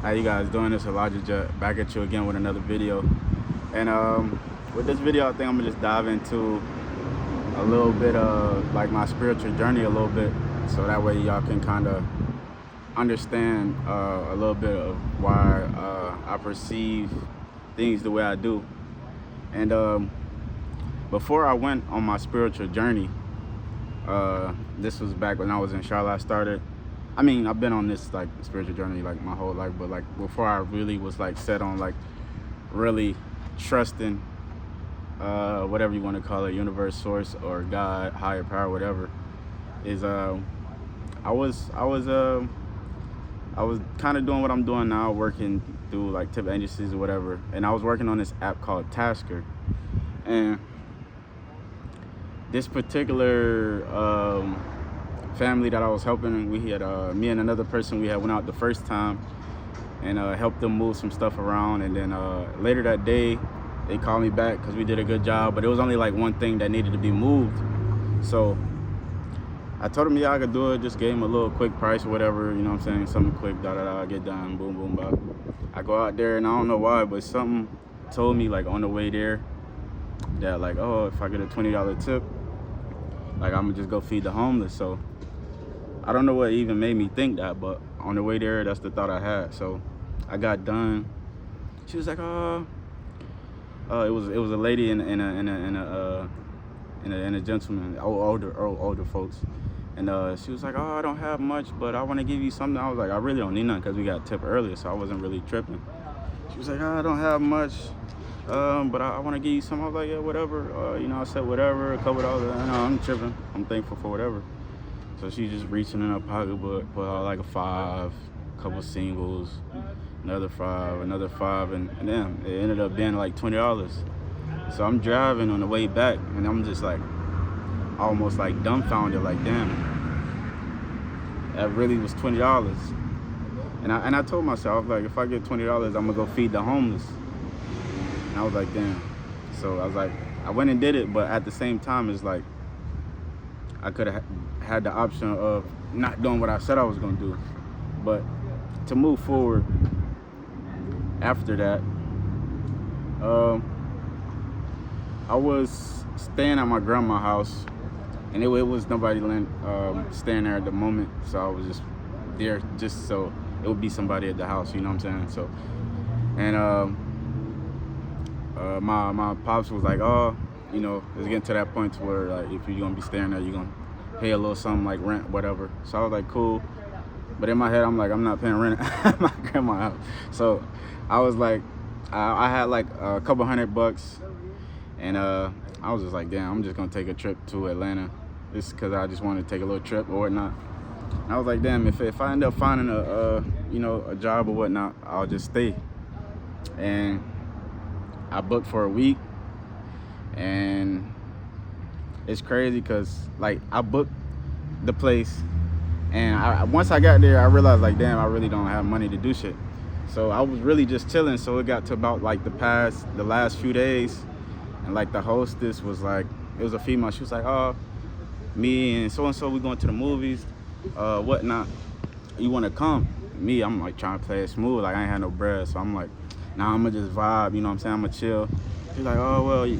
How you guys doing? It's Elijah back at you again with another video. And with this video, I think I'm gonna just dive into a little bit of like my spiritual journey a little bit, so that way y'all can kind of understand a little bit of why I perceive things the way I do. And before I went on my spiritual journey, this was back when I was in Charlotte. I've been on this like spiritual journey like my whole life, but like before I really was like set on like really trusting whatever you want to call it, universe, source, or God, higher power, whatever, is I was kind of doing what I'm doing now, working through like tip agencies or whatever, and I was working on this app called Tasker. And this particular family that I was helping, we had me and another person, we had went out the first time and helped them move some stuff around. And then later that day they called me back because we did a good job, but it was only like one thing that needed to be moved. So I told him, yeah, I could do it. Just gave him a little quick price or whatever, you know what I'm saying, something quick, get done, boom boom bop. I go out there and I don't know why, but something told me like on the way there that like, oh, if I get a $20 tip, like I'm gonna just go feed the homeless. So I don't know what even made me think that, but on the way there, that's the thought I had. So I got done. She was like, it was a lady and a gentleman, older folks, and she was like, oh, I don't have much, but I want to give you something. I was like, I really don't need nothing because we got tipped earlier, so I wasn't really tripping. She was like, oh, I don't have much, but I want to give you something. I was like, yeah, whatever. I said whatever, a couple dollars. I'm tripping. I'm thankful for whatever. So she just reaching in her pocketbook, put out like a $5, couple singles, another $5, and then it ended up being like $20. So I'm driving on the way back, and I'm just like almost like dumbfounded, like damn, that really was $20. And I told myself, like, if I get $20, I'm gonna go feed the homeless. And I was like, damn. So I was like, I went and did it, but at the same time, it's like I could have had the option of not doing what I said I was gonna do. But to move forward after that, I was staying at my grandma's house, and it was nobody staying there at the moment, so I was just there just so it would be somebody at the house, you know what I'm saying? So, and my pops was like, oh, it's getting to that point to where like if you're gonna be staying there, you're gonna pay a little something like rent, whatever. So I was like, cool. But in my head, I'm like, I'm not paying rent at my grandma's house. So I was like, I had like a couple $100, and I was just like, damn, I'm just gonna take a trip to Atlanta, just because I just wanted to take a little trip or whatnot. And I was like, damn, if I end up finding a job or whatnot, I'll just stay. And I booked for a week, and it's crazy because like I booked the place, and once I got there, I realized like, damn, I really don't have money to do shit. So I was really just chilling. So it got to about like the last few days, and like the hostess was like, it was a female. She was like, oh, me and so we going to the movies, whatnot. You want to come? Me, I'm like trying to play it smooth. Like I ain't had no bread, so I'm like, nah, I'm gonna just vibe. You know what I'm saying? I'm gonna chill. She's like, oh well, you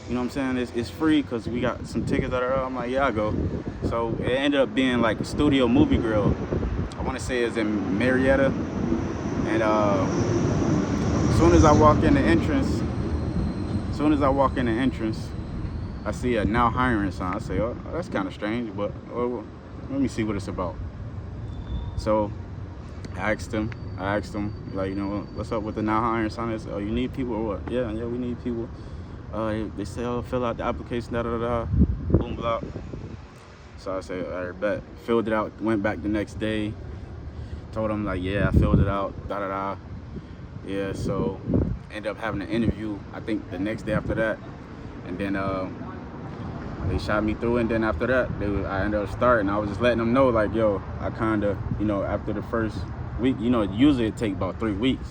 know what I'm saying? It's free because we got some tickets that are up. I'm like, yeah, I'll go. So it ended up being like a studio movie grill. I want to say it's in Marietta. And as soon as I walk in the entrance, I see a now hiring sign. I say, oh, that's kind of strange, but let me see what it's about. So I asked him, like, what's up with the now hiring sign? Is, oh, you need people or what? Yeah, we need people. They say, oh, fill out the application, boom, blah. So I said, all right, bet. Filled it out, went back the next day, told them, like, yeah, I filled it out, Yeah, so ended up having an interview, I think the next day after that. And then they shot me through, and then after that, I ended up starting. I was just letting them know, like, yo, I kind of, after the first week, usually it takes about 3 weeks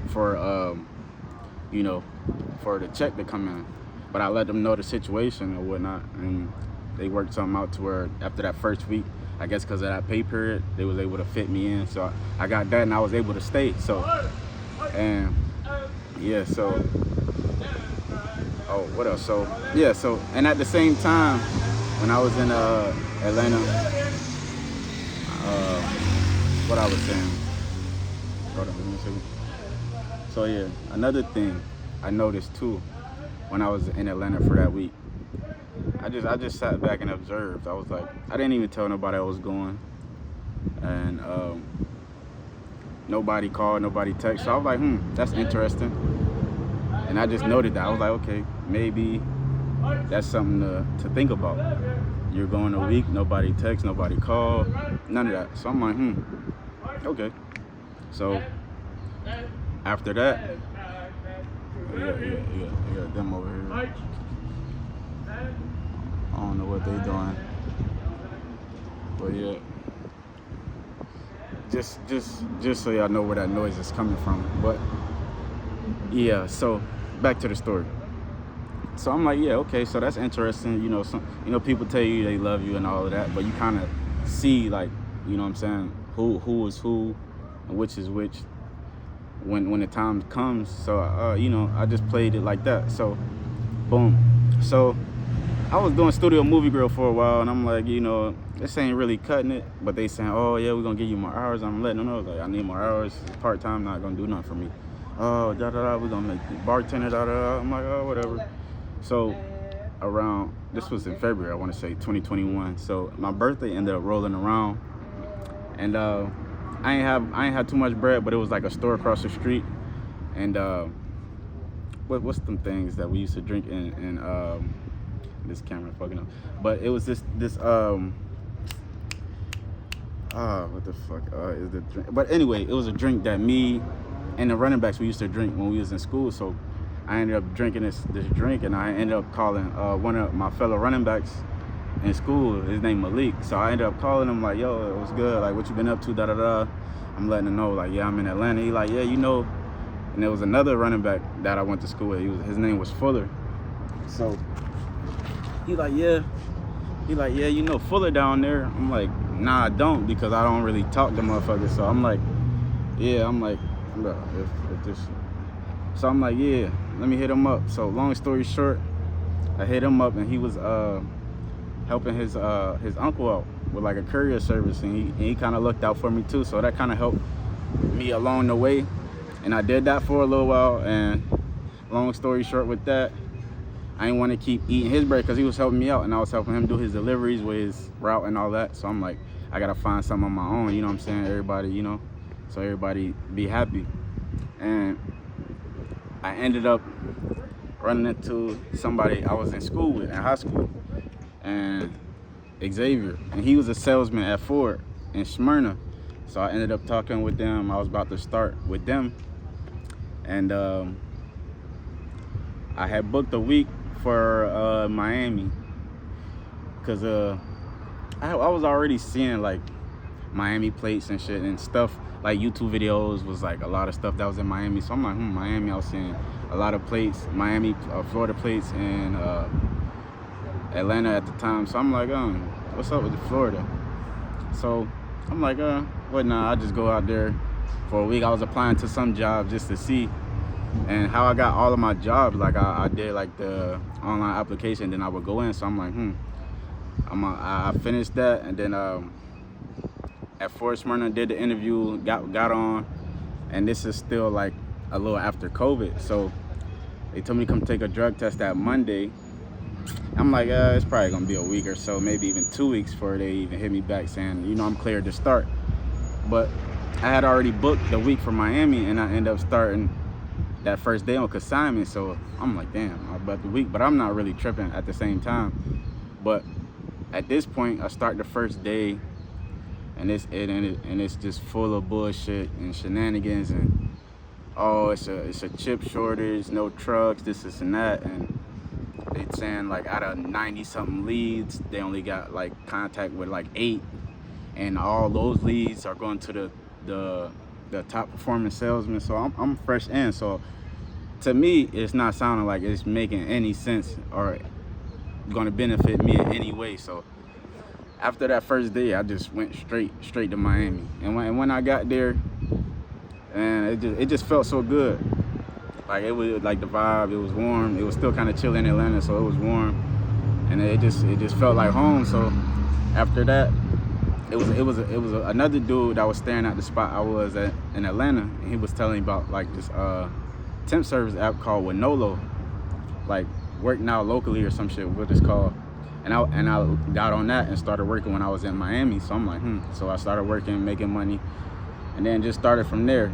for, for the check to come in. But I let them know the situation or whatnot, and they worked something out to where after that first week, I guess because of that pay period, they was able to fit me in. So I got that, and I was able to stay. So, and yeah, so, oh, what else? So, yeah, so, and at the same time, when I was in Atlanta, what I was saying, hold on, let me see. So yeah, another thing I noticed too, when I was in Atlanta for that week, I just sat back and observed. I was like, I didn't even tell nobody I was going, and nobody called, nobody texted. So I was like, that's interesting. And I just noted that. I was like, okay, maybe that's something to think about. You're going a week, nobody texts, nobody called, none of that. So I'm like, okay. So after that, you got them over here. I don't know what they doing, but yeah. Just so y'all know where that noise is coming from. But yeah, so back to the story. So I'm like, yeah, okay, so that's interesting. You know, people tell you they love you and all of that, but you kind of see, like, you know what I'm saying, who is who and which is which when the time comes. So you know, I just played it like that. So boom. So I was doing Studio Movie Grill for a while, and I'm like, you know, this ain't really cutting it. But they saying, oh yeah, we're gonna give you more hours. I'm letting them know, like, I need more hours. It's part-time, not gonna do nothing for me. Oh, we're gonna make you bartender, I'm like, oh, whatever. So this was in February, I want to say 2021. So my birthday ended up rolling around, and I ain't have too much bread, but it was like a store across the street. And what's them things that we used to drink in this camera fucking up? But it was this what the fuck is the drink? But anyway, it was a drink that me and the running backs we used to drink when we was in school. So I ended up drinking this drink, and I ended up calling one of my fellow running backs in school. His name Malik. So I ended up calling him, like, yo, it was good. Like, what you been up to? Da da da. I'm letting him know, like, yeah, I'm in Atlanta. He like, yeah, you know. And there was another running back that I went to school with. His name was Fuller. So he like, yeah, you know Fuller down there. I'm like, nah, I don't, because I don't really talk to motherfuckers. So I'm like, yeah, bro, if this. So I'm like, yeah, let me hit him up. So long story short, I hit him up, and he was helping his uncle out with like a courier service, and he kind of looked out for me too. So that kind of helped me along the way, and I did that for a little while. And long story short with that, I didn't want to keep eating his bread because he was helping me out, and I was helping him do his deliveries with his route and all that. So I'm like, I gotta find something on my own, you know what I'm saying? Everybody, you know, so everybody be happy. And I ended up running into somebody I was in school with, in high school, and Xavier, and he was a salesman at Ford in Smyrna. So I ended up talking with them. I was about to start with them, and I had booked a week for Miami, because I was already seeing like Miami plates and shit and stuff. Like YouTube videos was like a lot of stuff that was in Miami. So I'm like, Miami, I was seeing a lot of plates, Miami, Florida plates, and Atlanta at the time. So I'm like, what's up with Florida? So I'm like, I'll just go out there for a week. I was applying to some jobs just to see. And how I got all of my jobs, like I did like the online application, then I would go in. So I'm like, I finished that, and then at Fort Smyrna did the interview, got on, and this is still like a little after COVID. So they told me to come take a drug test that Monday. I'm like, it's probably gonna be a week or so, maybe even 2 weeks before they even hit me back saying, you know, I'm cleared to start. But I had already booked the week for Miami, and I ended up starting that first day on consignment. So I'm like, damn, I booked the week, but I'm not really tripping at the same time. But at this point, I start the first day, and it's just full of bullshit and shenanigans, and it's a chip shortage, no trucks, this and that, and they saying like out of 90 something leads, they only got like contact with like 8, and all those leads are going to the top performing salesman. So I'm fresh in, so to me it's not sounding like it's making any sense or going to benefit me in any way. So after that first day, I just went straight to Miami. And when I got there, and it just felt so good. Like it was like the vibe. It was warm. It was still kind of chill in Atlanta, so it was warm, and it just felt like home. So after that, it was another dude that was staring at the spot I was at in Atlanta, and he was telling me about like this temp service app called Winolo, like Work Now Locally or some shit, what it's called. And I got on that and started working when I was in Miami. So I'm like, So I started working, making money, and then just started from there.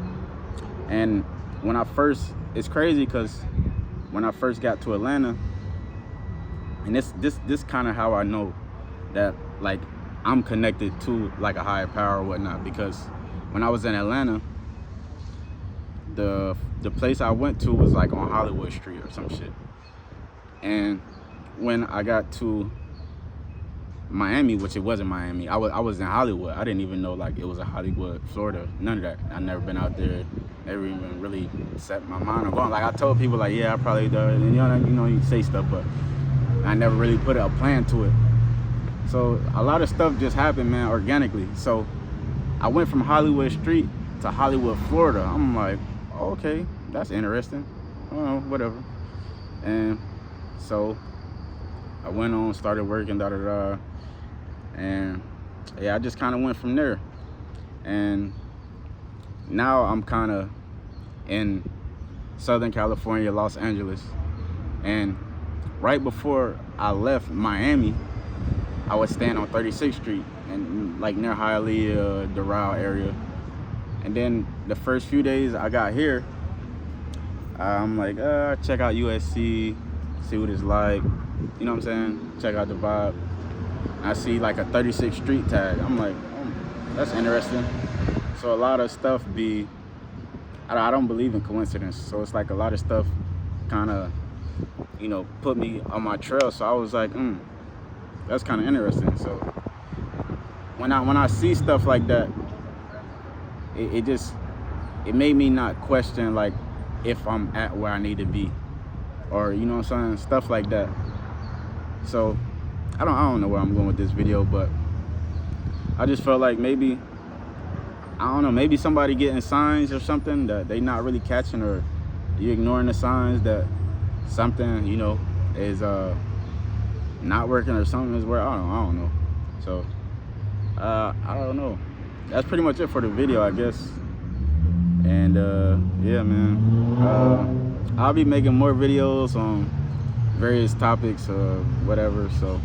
And when I first, it's crazy because when I first got to Atlanta, and this kind of how I know that like I'm connected to like a higher power or whatnot, because when I was in Atlanta, the place I went to was like on Hollywood Street or some shit. And when I got to Miami, which it wasn't Miami, I was in Hollywood. I didn't even know like it was a Hollywood, Florida. None of that. I never been out there. Never even really set my mind on going. Like I told people like, yeah, I probably do. And you say stuff, but I never really put a plan to it. So a lot of stuff just happened, man, organically. So I went from Hollywood Street to Hollywood, Florida. I'm like, oh, okay, that's interesting. Oh, whatever. And so I went on, started working, and yeah, I just kind of went from there. And now I'm kind of in Southern California, Los Angeles. And right before I left Miami, I was staying on 36th Street and like near Hialeah, Doral area. And then the first few days I got here, I'm like, check out USC, see what it's like. You know what I'm saying? Check out the vibe. I see like a 36th Street tag. I'm like, that's interesting. So a lot of stuff I don't believe in coincidence. So it's like a lot of stuff kind of, put me on my trail. So I was like, that's kind of interesting. So when I see stuff like that, it made me not question like if I'm at where I need to be, or you know what I'm saying, stuff like that. So I don't know where I'm going with this video, but I just felt like maybe somebody getting signs or something that they not really catching, or you ignoring the signs that something is not working, or something is where I don't know. So I don't know. That's pretty much it for the video, I guess. And yeah, man, I'll be making more videos on various topics or whatever. So